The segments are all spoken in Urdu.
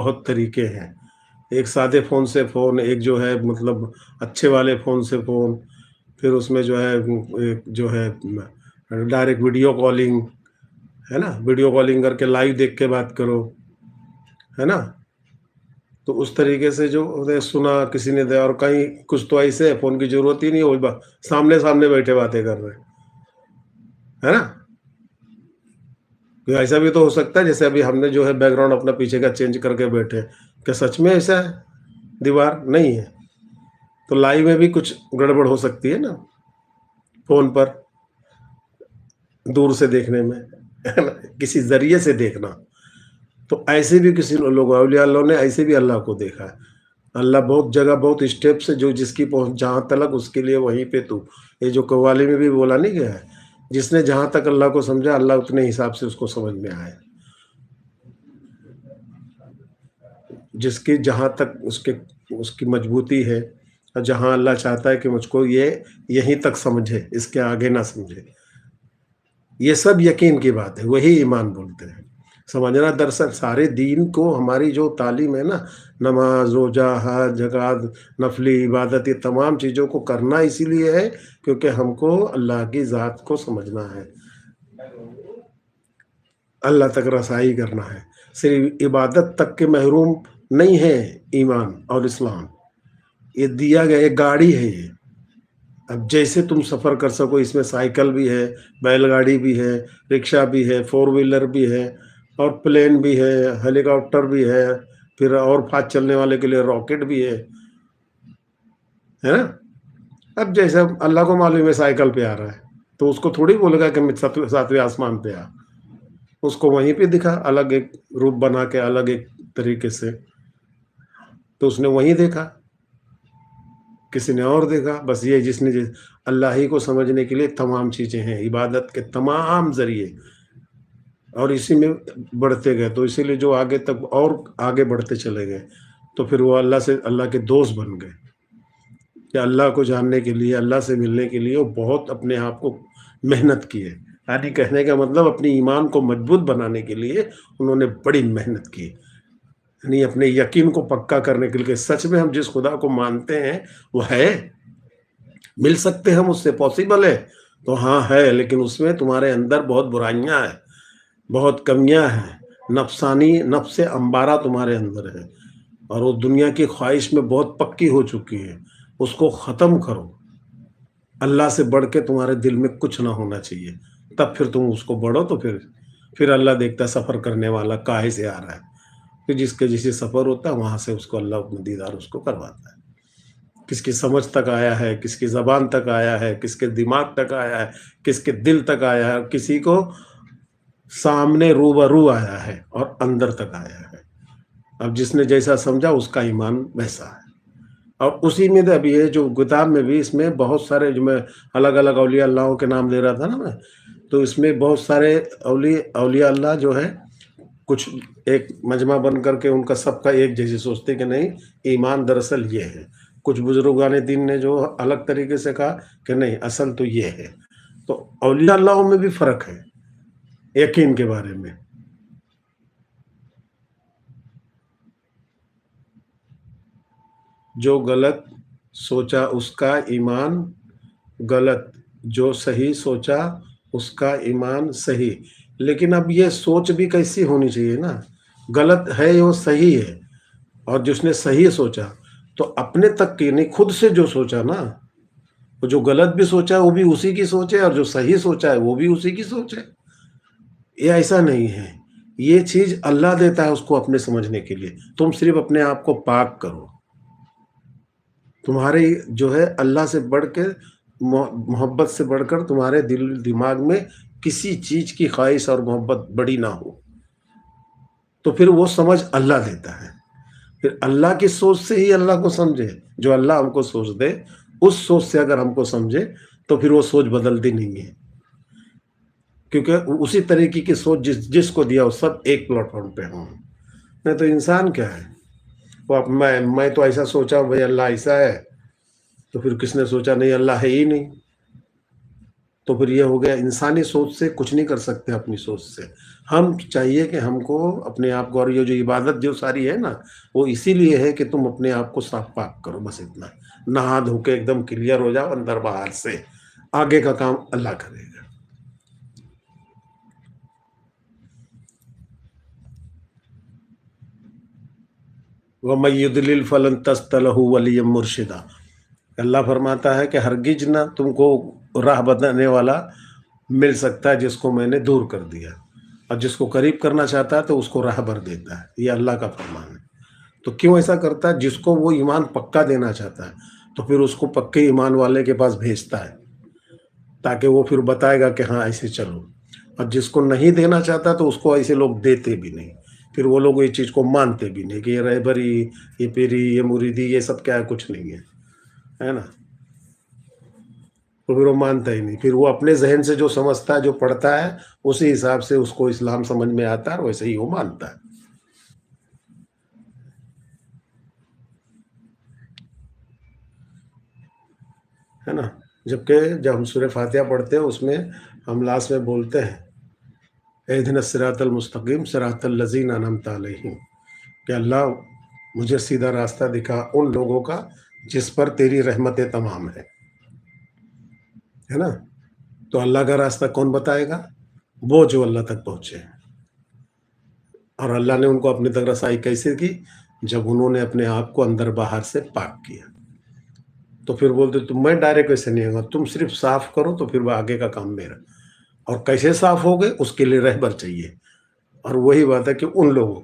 بہت طریقے ہیں. ایک سادے فون سے فون، ایک جو ہے مطلب اچھے والے فون سے فون، پھر اس میں جو ہے ایک جو ہے ڈائریکٹ ویڈیو کالنگ ہے نا، ویڈیو کالنگ کر کے لائیو دیکھ کے بات کرو، ہے نا. تو اس طریقے سے جو سنا کسی نے دیا. اور کہیں کچھ تو ایسے ہے فون کی ضرورت ہی نہیں، وہ سامنے سامنے بیٹھے باتیں کر رہے ہیں، ہے نا. ایسا بھی تو ہو سکتا ہے جیسے ابھی ہم نے جو ہے بیک گراؤنڈ اپنا پیچھے کا چینج کر کے بیٹھے، کہ سچ میں ایسا ہے؟ دیوار نہیں ہے. تو لائیو میں بھی کچھ گڑبڑ ہو سکتی ہے نا فون پر، دور سے دیکھنے میں، کسی ذریعے سے دیکھنا. تو ایسے بھی کسی لوگ اولیاء اللہ نے ایسے بھی اللہ کو دیکھا ہے. اللہ بہت جگہ بہت اسٹیپ سے جو جس کی پہنچ جہاں تلک اس کے لیے وہیں پہ تو. یہ جو قوالی میں بھی بولا نہیں گیا ہے، جس نے جہاں تک اللہ کو سمجھا اللہ اتنے حساب سے اس کو سمجھ میں آئے. جس کی جہاں تک اس کی مضبوطی ہے، اور جہاں اللہ چاہتا ہے کہ مجھ کو یہ یہیں تک سمجھے، اس کے آگے نہ سمجھے. یہ سب یقین کی بات ہے، وہی ایمان بولتے ہیں. سمجھنا دراصل سارے دین کو ہماری جو تعلیم ہے نا، نماز روزہ حج زکوٰۃ نفلی عبادت، یہ تمام چیزوں کو کرنا اسی لیے ہے کیونکہ ہم کو اللہ کی ذات کو سمجھنا ہے، اللہ تک رسائی کرنا ہے. صرف عبادت تک کے محروم نہیں ہے ایمان اور اسلام. یہ دیا گیا ایک گاڑی ہے. یہ اب جیسے تم سفر کر سکو، اس میں سائیکل بھی ہے، بیل گاڑی بھی ہے، رکشہ بھی ہے، 4 ویلر بھی ہے، اور پلین بھی ہے، ہیلی کاپٹر بھی ہے، پھر اور فاسٹ چلنے والے کے لیے راکٹ بھی ہے نا. اب جیسے اللہ کو معلوم ہے سائیکل پہ آ رہا ہے، تو اس کو تھوڑی بولے گا کہ میں 7ویں آسمان پہ آ. اس کو وہیں پہ دکھا الگ ایک روپ بنا کے، الگ ایک طریقے سے، تو اس نے وہیں دیکھا، کسی نے اور دیکھا. بس یہ جس نے اللہ ہی کو سمجھنے کے لیے تمام چیزیں ہیں، عبادت کے تمام ذریعے، اور اسی میں بڑھتے گئے. تو اسی لیے جو آگے تک اور آگے بڑھتے چلے گئے، تو پھر وہ اللہ کے دوست بن گئے. کہ اللہ کو جاننے کے لیے، اللہ سے ملنے کے لیے وہ بہت اپنے آپ کو محنت کی ہے. یعنی کہنے کا مطلب اپنی ایمان کو مضبوط بنانے کے لیے انہوں نے بڑی محنت کی، یعنی اپنے یقین کو پکا کرنے کے لیے. سچ میں ہم جس خدا کو مانتے ہیں وہ ہے، مل سکتے ہم اس سے، پاسبل ہے تو ہاں ہے، لیکن اس میں تمہارے اندر بہت برائیاں ہیں، بہت کمیاں ہیں، نفسانی نفس امبارہ تمہارے اندر ہے، اور وہ دنیا کی خواہش میں بہت پکی ہو چکی ہے. اس کو ختم کرو. اللہ سے بڑھ کے تمہارے دل میں کچھ نہ ہونا چاہیے، تب پھر تم اس کو بڑھو. تو پھر اللہ دیکھتا ہے سفر کرنے والا کاہے سے آ رہا ہے. پھر جس کے جسے سفر ہوتا ہے وہاں سے اس کو اللہ اپنا دیدار اس کو کرواتا ہے. کس کی سمجھ تک آیا ہے، کس کی زبان تک آیا ہے، کس کے دماغ تک آیا ہے، کس کے دل تک آیا ہے، کسی کو سامنے روبرو آیا ہے اور اندر تک آیا ہے. اب جس نے جیسا سمجھا اس کا ایمان ویسا ہے. اور اسی میں اب یہ جو کتاب میں بھی اس میں بہت سارے، جو میں الگ الگ اولیاء اللہ کے نام لے رہا تھا نا میں، تو اس میں بہت سارے اولیاء اللہ جو ہے کچھ ایک مجمع بن کر کے ان کا سب کا ایک جیسے سوچتے کہ نہیں، ایمان دراصل یہ ہے. کچھ بزرگان دین نے جو الگ طریقے سے کہا کہ نہیں، اصل تو یہ ہے. تو اولیاء اللہ میں بھی فرق ہے یقین کے بارے میں. جو غلط سوچا اس کا ایمان غلط، جو صحیح سوچا اس کا ایمان صحیح. لیکن اب یہ سوچ بھی کیسی ہونی چاہیے نا، غلط ہے وہ صحیح ہے، اور جس نے صحیح سوچا تو اپنے تک کی نہیں، خود سے جو سوچا نا، وہ جو غلط بھی سوچا وہ بھی اسی کی سوچ ہے، اور جو صحیح سوچا ہے وہ بھی اسی کی سوچ ہے. یہ ایسا نہیں ہے، یہ چیز اللہ دیتا ہے اس کو اپنے سمجھنے کے لیے. تم صرف اپنے آپ کو پاک کرو. تمہارے جو ہے اللہ سے بڑھ کے، محبت سے بڑھ کر تمہارے دل دماغ میں کسی چیز کی خواہش اور محبت بڑی نہ ہو، تو پھر وہ سمجھ اللہ دیتا ہے. پھر اللہ کی سوچ سے ہی اللہ کو سمجھے. جو اللہ ہم کو سوچ دے، اس سوچ سے اگر ہم کو سمجھے تو پھر وہ سوچ بدلتی نہیں ہے، کیونکہ اسی طریقے کی سوچ جس کو دیا وہ سب ایک پلیٹ فارم پہ ہوں. نہیں تو انسان کیا ہے، وہ میں تو ایسا سوچا بھائی اللہ ایسا ہے، تو پھر کس نے سوچا نہیں اللہ ہے ہی نہیں. تو پھر یہ ہو گیا انسانی سوچ سے کچھ نہیں کر سکتے، اپنی سوچ سے ہم چاہیے کہ ہم کو اپنے آپ کو، اور یہ جو عبادت جو ساری ہے نا، وہ اسی لیے ہے کہ تم اپنے آپ کو صاف پاک کرو، بس اتنا، نہا دھو کے ایک دم کلیئر ہو جاؤ اندر باہر سے، آگے کا کام اللہ کرے گا۔ وَمَن يُضْلِلْ فَلَن تَجِدَ لَهُ وَلِيًّا مُرْشِدًا، اللہ فرماتا ہے کہ ہرگز نہ تم کو راہ بتانے والا مل سکتا ہے جس کو میں نے دور کر دیا، اور جس کو قریب کرنا چاہتا ہے تو اس کو راہبر دیتا ہے، یہ اللہ کا فرمان ہے۔ تو کیوں ایسا کرتا ہے؟ جس کو وہ ایمان پکا دینا چاہتا ہے تو پھر اس کو پکے ایمان والے کے پاس بھیجتا ہے، تاکہ وہ پھر بتائے گا کہ ہاں ایسے چلو، اور جس کو نہیں دینا چاہتا تو اس کو ایسے لوگ دیتے بھی نہیں، پھر وہ لوگ یہ چیز کو مانتے بھی نہیں کہ یہ رہبری، یہ پیری، یہ مریدی، یہ سب کیا ہے، کچھ نہیں ہے نا، تو پھر وہ مانتا ہی نہیں، پھر وہ اپنے ذہن سے جو سمجھتا ہے، جو پڑھتا ہے، اسی حساب سے اس کو اسلام سمجھ میں آتا ہے اور ویسے ہی وہ مانتا ہے نا۔ جبکہ جب ہم سورہ فاتحہ پڑھتے ہیں اس میں ہم لاسٹ میں بولتے ہیں اہدنا الصراط المستقیم صراط الذین انعمت علیہم، کہ اللہ مجھے سیدھا راستہ دکھا ان لوگوں کا جس پر تیری رحمت تمام ہے نا۔ تو اللہ کا راستہ کون بتائے گا؟ وہ جو اللہ تک پہنچے، اور اللہ نے ان کو اپنی تک رسائی کیسے کی؟ جب انہوں نے اپنے آپ کو اندر باہر سے پاک کیا، تو پھر بولتے تم، میں ڈائریکٹ ویسے نہیں ہوگا، تم صرف صاف کرو تو پھر وہ آگے کا کام میرا، اور کیسے صاف ہو گئے اس کے لیے رہبر چاہیے، اور وہی بات ہے کہ ان لوگوں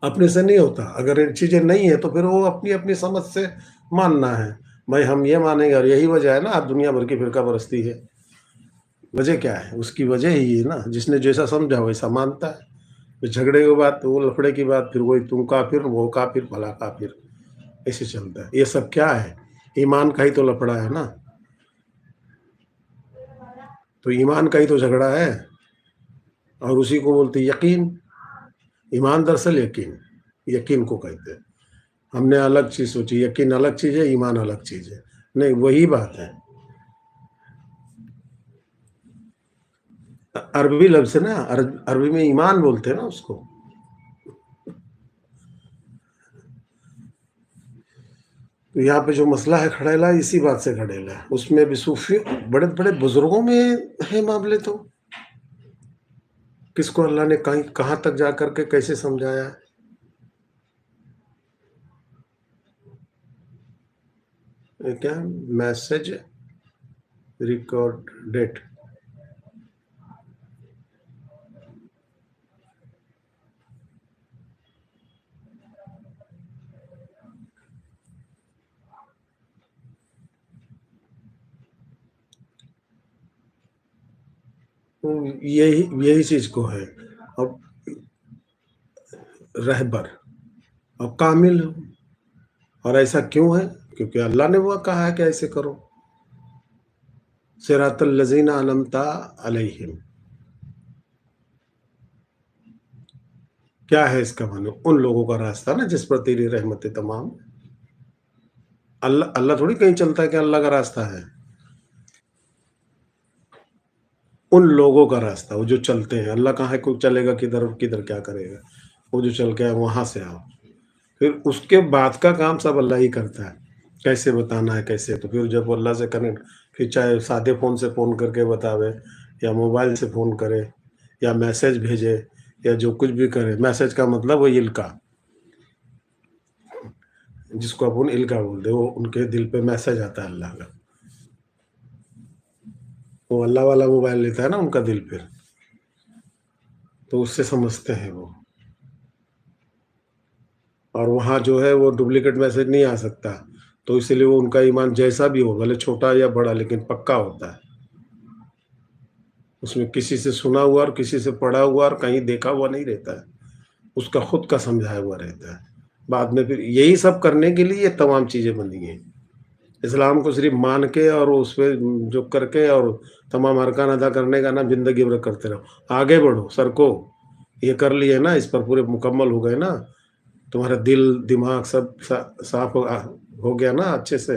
اپنے سے نہیں ہوتا، اگر یہ چیزیں نہیں ہیں تو پھر وہ اپنی اپنی سمجھ سے ماننا ہے، بھائی ہم یہ مانیں گے، اور یہی وجہ ہے نا آج دنیا بھر کی فرقہ پرستی ہے، وجہ کیا ہے؟ اس کی وجہ ہی ہے نا، جس نے جیسا سمجھا ویسا مانتا ہے، پھر جھگڑے کی بات، وہ لفڑے کی بات، پھر وہی تم کافر، وہ کافر، بھلا کافر، ایسے چلتا ہے۔ یہ سب کیا ہے؟ ایمان کا ہی تو لفڑا ہے نا، تو ایمان کا ہی تو جھگڑا ہے، اور اسی کو بولتے یقین۔ ایمان دراصل یقین، یقین کو کہتے ہیں، ہم نے الگ چیز سوچی، یقین الگ چیز ہے، ایمان الگ چیز ہے، نہیں وہی بات ہے، عربی لفظ ہے نا، عربی میں ایمان بولتے ہیں نا اس کو۔ تو یہاں پہ جو مسئلہ ہے کھڑیلا، اسی بات سے کھڑیلا ہے، اس میں بھی صوفی بڑے بڑے بزرگوں میں ہے معاملے، تو کس کو اللہ نے کہاں تک جا کر کے کیسے سمجھایا ہے؟ یہ کیا میسج ریکارڈ ڈیٹ؟ یہی چیز کو ہے، اب رہبر اور کامل ہو، اور ایسا کیوں ہے؟ کیونکہ اللہ نے وہ کہا ہے کہ ایسے کرو، صراط الذین انعمت علیہم، کیا ہے اس کا معنی؟ ان لوگوں کا راستہ نا جس پر تیری رحمت تمام۔ اللہ تھوڑی کہیں چلتا ہے کہ اللہ کا راستہ ہے، ان لوگوں کا راستہ، وہ جو چلتے ہیں، اللہ کہاں ہے کوئی چلے گا کدھر کدھر کیا کرے گا، وہ جو چل کے آئے وہاں سے آؤ، پھر اس کے بعد کا کام سب اللہ ہی کرتا ہے، کیسے بتانا ہے کیسے، تو پھر جب اللہ سے کنیکٹ، پھر چاہے سادے فون سے فون کر کے بتاوے، یا موبائل سے فون کرے، یا میسج بھیجے، یا جو کچھ بھی کرے، میسج کا مطلب وہ القا، جس کو اپن القا بولتے، وہ ان کے دل پہ میسج آتا ہے اللہ کا، وہ اللہ والا موبائل لیتا ہے نا ان کا دل پہ، تو اس سے سمجھتے ہیں وہ، اور وہاں جو ہے وہ ڈپلیکیٹ میسج نہیں آ سکتا، تو اسی لیے وہ ان کا ایمان جیسا بھی ہو، بھلے چھوٹا یا بڑا، لیکن پکا ہوتا ہے، اس میں کسی سے سنا ہوا اور کسی سے پڑھا ہوا اور کہیں دیکھا ہوا نہیں رہتا ہے، اس کا خود کا سمجھایا ہوا رہتا ہے، بعد میں پھر یہی سب کرنے کے لیے یہ تمام چیزیں بنی ہیں، اسلام کو صرف مان کے اور اس پہ جو کر کے اور تمام ارکان ادا کرنے کا نا، زندگی بھر کرتے رہو، آگے بڑھو، سرکو، یہ کر لیے نا، اس پر پورے مکمل ہو گئے نا، تمہارا دل دماغ سب صاف ہو گیا نا اچھے سے،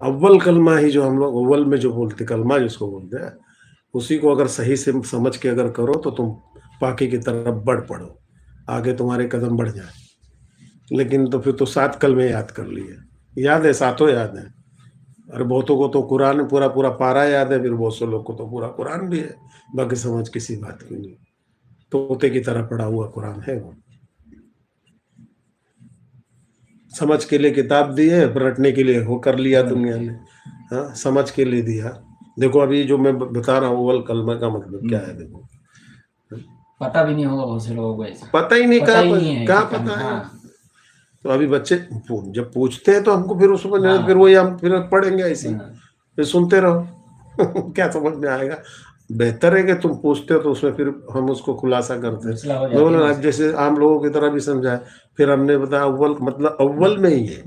اول کلمہ ہی جو ہم لوگ اول میں جو بولتے کلمہ جس کو بولتے ہیں اسی کو اگر صحیح سے سمجھ کے اگر کرو تو تم پاکی کی طرف بڑھ پڑو، آگے تمہارے قدم بڑھ جائیں۔ لیکن تو پھر تو 7 کلمے یاد کر لیے، یاد ہے، 7 یاد ہیں، اور بہتوں کو تو قرآن پورا پورا پارا یاد ہے، پھر بہت سے لوگ کو تو پورا قرآن بھی ہے، باقی سمجھ کسی بات کی نہیں، طوطے کی طرح پڑا ہوا قرآن ہے وہ۔ سمجھ کے لیے کتاب دی ہے، رٹنے کے لیے وہ کر لیا دنیا نے، ہاں سمجھ کے لیے دیا۔ دیکھو ابھی جو میں بتا رہا ہوں اول کلمہ کا مطلب کیا ہے، دیکھو پتہ بھی نہیں ہوگا بہت سے لوگوں کو ایسا، پتہ ہی نہیں، کہاں کہ پتہ ہے۔ ہاں تو ابھی بچے جب پوچھتے ہیں تو ہم کو پھر اس میں ہاں، پھر وہی ہم پھر پڑھیں گے ایسے ہی، ہاں، پھر سنتے رہو کیا سمجھ میں آئے گا۔ بہتر ہے کہ تم پوچھتے ہو تو اس میں پھر ہم اس کو خلاصہ کرتے ہیں، مسئلہ ہو میں جاتی ہے بولا نا اب جیسے عام لوگوں کی طرح بھی سمجھائے، پھر ہم نے بتایا اول مطلب اول میں ہی ہے۔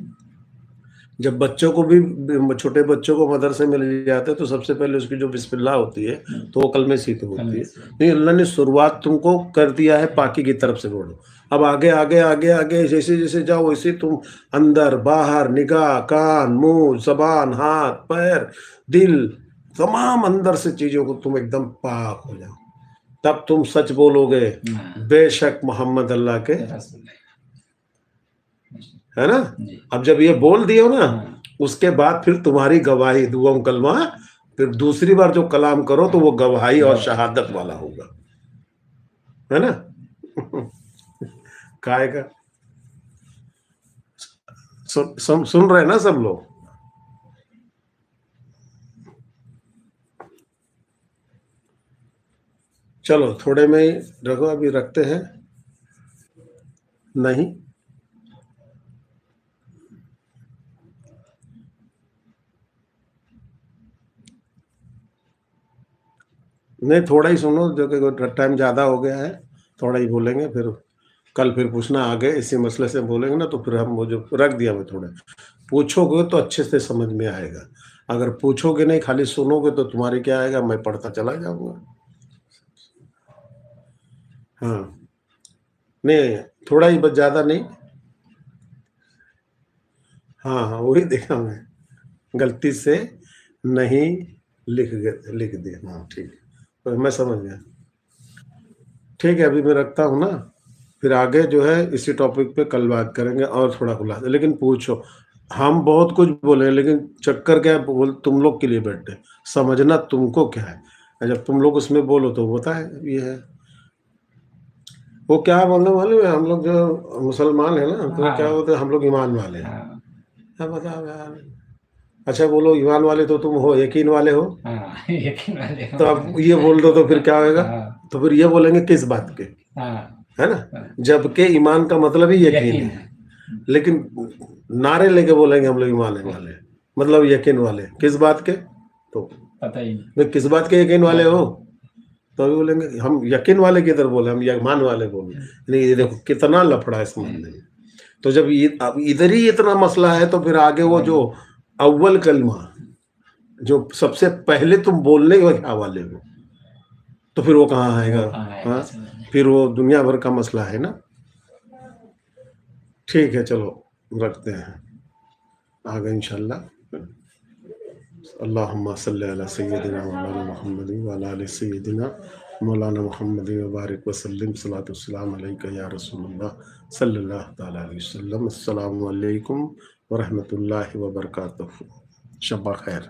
جب بچوں کو بھی چھوٹے بچوں کو مدرسے میں لے جاتے ہیں تو سب سے پہلے اس کی جو بسم اللہ ہوتی ہے تو وہ کلمے سے تو ہوتی ہے، نہیں اللہ نے شروعات تم کو کر دیا ہے پاکی کی طرف سے بولو، اب آگے آگے آگے آگے جیسے جیسے جاؤ ویسے تم اندر باہر نگاہ کان منہ زبان ہاتھ پیر دل تمام اندر سے چیزوں کو تم ایک دم پاک ہو جاؤ، تب تم سچ بولو گے بے شک محمد اللہ کے ہے نا۔ اب جب یہ بول دیے ہو نا اس کے بعد پھر تمہاری گواہی دوم کلمہ، پھر دوسری بار جو کلام کرو تو وہ گواہی اور شہادت والا ہوگا، ہے نا۔ کائے کا سن رہے نا سب لوگ؟ چلو تھوڑے میں ہی رکھو، ابھی رکھتے ہیں نہیں نہیں تھوڑا ہی سنو، جو کہ ٹائم زیادہ ہو گیا ہے، تھوڑا ہی بولیں گے، پھر کل پھر پوچھنا آگے اسی مسئلے سے بولیں گے نا تو پھر ہم وہ جو رکھ دیا میں تھوڑا پوچھو گے تو اچھے سے سمجھ میں آئے گا، اگر پوچھو گے نہیں خالی سنو گے تو تمہارے کیا آئے گا، میں پڑھتا چلا جاؤں گا۔ ہاں نہیں تھوڑا ہی بس زیادہ نہیں، ہاں ہاں وہی دیکھا میں غلطی سے نہیں لکھ دیا، ہاں ٹھیک ہے میں سمجھ گیا، ٹھیک ہے ابھی میں رکھتا ہوں نا، پھر آگے جو ہے اسی ٹاپک پہ کل بات کریں گے اور تھوڑا خلاصہ، لیکن پوچھو ہم بہت کچھ بولے لیکن چکر کیا ہے تم لوگ کے لیے بیٹھے، سمجھنا تم کو کیا ہے، جب تم لوگ اس میں بولو تو ہوتا ہے یہ ہے وہ کیا بولنے والے ہیں، ہم لوگ جو مسلمان ہیں نا تو کیا ہوتے ہیں ہم لوگ ایمان والے ہیں، کیا بتاؤ یار، اچھا بولو ایمان والے تو تم ہو یقین والے ہو، تو اب یہ بول دو تو پھر کیا ہوئے گا، تو پھر یہ بولیں گے کس بات کے، ہے نا، جبکہ ایمان کا مطلب ہی یقین ہے، لیکن نعرے لے کے بولیں گے ہم لوگ ایمان والے مطلب یقین والے کس بات کے، تو کس بات کے یقین والے ہو، تو ابھی بولیں گے ہم یقین والے کی طرف بولے، ہم ایمان والے بولے، یعنی یہ دیکھو کتنا لفڑا اس معاملے میں، تو جب اب ادھر ہی اتنا مسئلہ ہے تو پھر آگے وہ جو اول کلمہ جو سب سے پہلے تم بولنے کے حوالے ہو تو پھر وہ کہاں آئے گا، ہاں پھر وہ دنیا بھر کا مسئلہ ہے نا۔ ٹھیک ہے چلو رکھتے ہیں آگے انشاءاللہ۔ اللہم صلی علی سیدنا مولانا محمد وعلی آل سیدنا مولانا محمد وبارک وسلم، صلاۃ والسلام علیک یا رسول اللہ صلی اللہ تعالی علیہ وسلم۔ السلام علیکم ورحمۃ اللہ وبرکاتہ، شب خیر۔